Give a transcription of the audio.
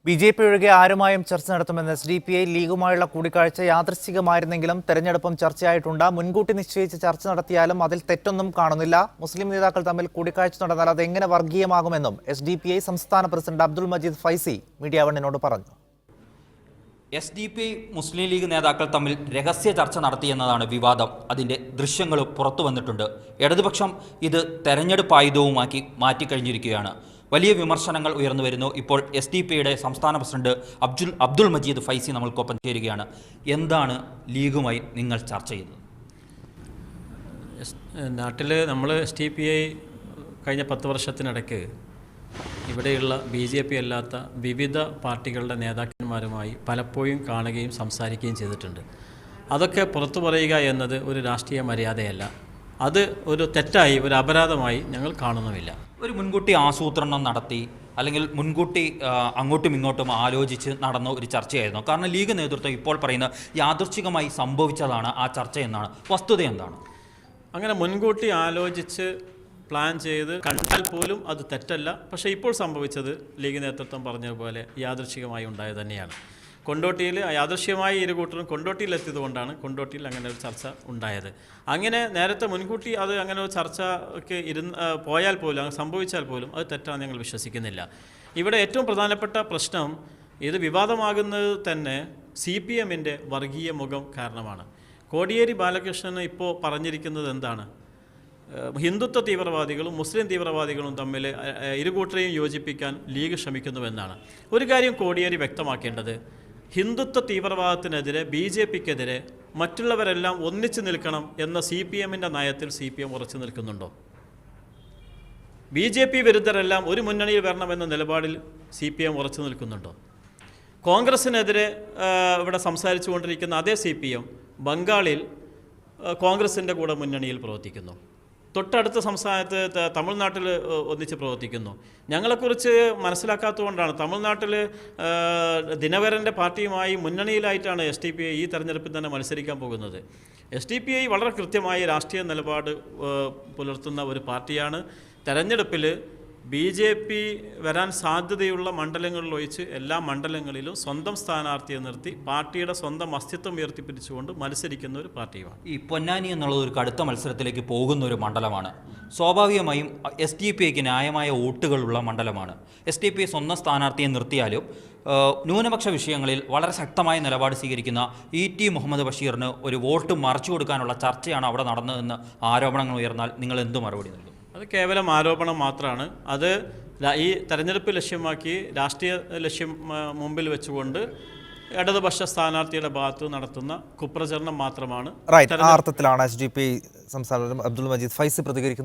BJP. ഒഴികെ ആരുമായും ചർച്ച നടത്തുമെന്ന് എസ്.ഡി.പി.ഐ. ലീഗുമായുള്ള കൂടിക്കാഴ്ച യാദൃശ്ചികമായിരുന്നെങ്കിലും തെരഞ്ഞെടുപ്പും ചർച്ചയായിട്ടുണ്ട്. മുൻകൂട്ടി നിശ്ചയിച്ച് ചർച്ച നടത്തിയാലും അതിൽ തെറ്റൊന്നും കാണുന്നില്ല. മുസ്ലിം നേതാക്കൾ തമ്മിൽ കൂടിക്കാഴ്ച നടന്നാൽ അത് എങ്ങനെ വർഗീയമാകുമെന്നും എസ്.ഡി.പി.ഐ. സംസ്ഥാന പ്രസിഡന്റ് അബ്ദുൾ മജീദ് ഫൈസി മീഡിയ വണ്ണിനോട് പറഞ്ഞു. എസ്.ഡി.പി.ഐ. മുസ്ലിം ലീഗ് നേതാക്കൾ തമ്മിൽ രഹസ്യ ചർച്ച നടത്തിയെന്നതാണ് വിവാദം. അതിൻ്റെ ദൃശ്യങ്ങൾ പുറത്തു വന്നിട്ടുണ്ട്. ഇടതുപക്ഷം ഇത് തെരഞ്ഞെടുപ്പ് ആയുധവുമാക്കി മാറ്റിക്കഴിഞ്ഞിരിക്കുകയാണ്. വലിയ വിമർശനങ്ങൾ ഉയർന്നു വരുന്നു. ഇപ്പോൾ എസ്.ഡി.പി.ഐയുടെ സംസ്ഥാന പ്രസിഡന്റ് അബ്ദുൾ മജീദ് ഫൈസി നമ്മൾക്കൊപ്പം ചേരുകയാണ്. എന്താണ് ലീഗുമായി നിങ്ങൾ ചർച്ച ചെയ്യുന്നത്? നാട്ടിൽ നമ്മൾ എസ്.ഡി.പി.ഐ. കഴിഞ്ഞ 10 വർഷത്തിനിടയ്ക്ക് ഇവിടെയുള്ള ബി.ജെ.പി. അല്ലാത്ത വിവിധ പാർട്ടികളുടെ നേതാക്കന്മാരുമായി പലപ്പോഴും കാണുകയും സംസാരിക്കുകയും ചെയ്തിട്ടുണ്ട്. അതൊക്കെ പുറത്തു പറയുക എന്നത് ഒരു രാഷ്ട്രീയ മര്യാദയല്ല. അത് ഒരു തെറ്റായി, ഒരു അപരാധമായി ഞങ്ങൾ കാണുന്നുമില്ല. ഒരു മുൻകൂട്ടി ആസൂത്രണം നടത്തി അല്ലെങ്കിൽ മുൻകൂട്ടി അങ്ങോട്ടും ഇങ്ങോട്ടും ആലോചിച്ച് നടന്ന ഒരു ചർച്ചയായിരുന്നു. കാരണം ലീഗ് നേതൃത്വം ഇപ്പോൾ പറയുന്ന യാദൃച്ഛികമായി സംഭവിച്ചതാണ് ആ ചർച്ച എന്നാണ്. വസ്തുത എന്താണ്? അങ്ങനെ മുൻകൂട്ടി ആലോചിച്ച് പ്ലാൻ ചെയ്ത് കണ്ടാൽ പോലും അത് തെറ്റല്ല. പക്ഷേ ഇപ്പോൾ സംഭവിച്ചത് ലീഗ് നേതൃത്വം പറഞ്ഞതുപോലെ യാദൃച്ഛികമായി ഉണ്ടായത് തന്നെയാണ്. കൊണ്ടോട്ടിയിൽ യാദൃശ്യമായി ഇരുകൂട്ടരും കൊണ്ടോട്ടിയിലെത്തിയതുകൊണ്ടാണ് കൊണ്ടോട്ടിയിൽ അങ്ങനെ ഒരു ചർച്ച ഉണ്ടായത്. അങ്ങനെ നേരത്തെ മുൻകൂട്ടി അത് അങ്ങനെ ഒരു ചർച്ചയ്ക്ക് പോയാൽ പോലും അങ്ങനെ സംഭവിച്ചാൽ പോലും അത് തെറ്റാണ് ഞങ്ങൾ വിശ്വസിക്കുന്നില്ല. ഇവിടെ ഏറ്റവും പ്രധാനപ്പെട്ട പ്രശ്നം ഇത് വിവാദമാകുന്നത് തന്നെ CPM-ൻ്റെ വർഗീയ മുഖം കാരണമാണ്. കോടിയേരി ബാലകൃഷ്ണന് ഇപ്പോൾ പറഞ്ഞിരിക്കുന്നത് എന്താണ്? ഹിന്ദുത്വ തീവ്രവാദികളും മുസ്ലിം തീവ്രവാദികളും തമ്മിൽ ഇരുകൂട്ടരെയും യോജിപ്പിക്കാൻ ലീഗ് ശ്രമിക്കുന്നുവെന്നാണ്. ഒരു കാര്യം കോടിയേരി വ്യക്തമാക്കേണ്ടത്, ഹിന്ദുത്വ തീവ്രവാദത്തിനെതിരെ BJP-ക്കെതിരെ മറ്റുള്ളവരെല്ലാം ഒന്നിച്ചു നിൽക്കണം എന്ന CPM-ൻ്റെ നയത്തിൽ CPM ഉറച്ചു നിൽക്കുന്നുണ്ടോ? BJP വിരുദ്ധരെല്ലാം ഒരു മുന്നണിയിൽ വരണമെന്ന നിലപാടിൽ CPM ഉറച്ചു നിൽക്കുന്നുണ്ടോ? കോൺഗ്രസിനെതിരെ ഇവിടെ സംസാരിച്ചു കൊണ്ടിരിക്കുന്ന അതേ CPM ബംഗാളിൽ കോൺഗ്രസിൻ്റെ കൂടെ മുന്നണിയിൽ പ്രവർത്തിക്കുന്നു. തൊട്ടടുത്ത സംസ്ഥാനത്ത് തമിഴ്നാട്ടിൽ ഒന്നിച്ച് പ്രവർത്തിക്കുന്നു. ഞങ്ങളെക്കുറിച്ച് മനസ്സിലാക്കാത്തതുകൊണ്ടാണ് തമിഴ്നാട്ടിൽ ദിനകരൻ്റെ പാർട്ടിയുമായി മുന്നണിയിലായിട്ടാണ് എസ്.ഡി.പി.ഐ. ഈ തെരഞ്ഞെടുപ്പിൽ തന്നെ മത്സരിക്കാൻ പോകുന്നത്. എസ്.ഡി.പി.ഐ. വളരെ കൃത്യമായ രാഷ്ട്രീയ നിലപാട് പുലർത്തുന്ന ഒരു പാർട്ടിയാണ്. തെരഞ്ഞെടുപ്പിൽ BJP വരാൻ സാധ്യതയുള്ള മണ്ഡലങ്ങളിലൊഴിച്ച് എല്ലാ മണ്ഡലങ്ങളിലും സ്വന്തം സ്ഥാനാർത്ഥിയെ നിർത്തി പാർട്ടിയുടെ സ്വന്തം അസ്തിത്വം ഉയർത്തിപ്പിടിച്ചുകൊണ്ട് മത്സരിക്കുന്ന ഒരു പാർട്ടിയുമാണ്. ഈ പൊന്നാനി എന്നുള്ളത് ഒരു കടുത്ത മത്സരത്തിലേക്ക് പോകുന്ന ഒരു മണ്ഡലമാണ്. സ്വാഭാവികമായും എസ്.ഡി.പി.ഐക്ക് ന്യായമായ വോട്ടുകളുള്ള മണ്ഡലമാണ്. എസ്.ഡി.പി.ഐ സ്വന്തം സ്ഥാനാർത്ഥിയെ നിർത്തിയാലും ന്യൂനപക്ഷ വിഷയങ്ങളിൽ വളരെ ശക്തമായ നിലപാട് സ്വീകരിക്കുന്ന E.T. മുഹമ്മദ് ബഷീറിന് ഒരു വോട്ട് മറച്ചു കൊടുക്കാനുള്ള ചർച്ചയാണ് അവിടെ നടന്നതെന്ന് ആരോപണങ്ങൾ ഉയർന്നാൽ നിങ്ങൾ എന്ത് മറുപടി നൽകും? അത് കേവലം ആരോപണം മാത്രമാണ്. അത് ഈ തെരഞ്ഞെടുപ്പ് ലക്ഷ്യമാക്കി രാഷ്ട്രീയ ലക്ഷ്യം മുമ്പിൽ വെച്ചുകൊണ്ട് ഇടതുപക്ഷ സ്ഥാനാർത്ഥിയുടെ ഭാഗത്ത് നടത്തുന്ന കുപ്രചരണം മാത്രമാണ്. ആ അർത്ഥത്തിലാണ് എസ്.ഡി.പി.ഐ. സംസ്ഥാന അബ്ദുൾ മജീദ് ഫൈസി പ്രതികരിക്കുന്നത്.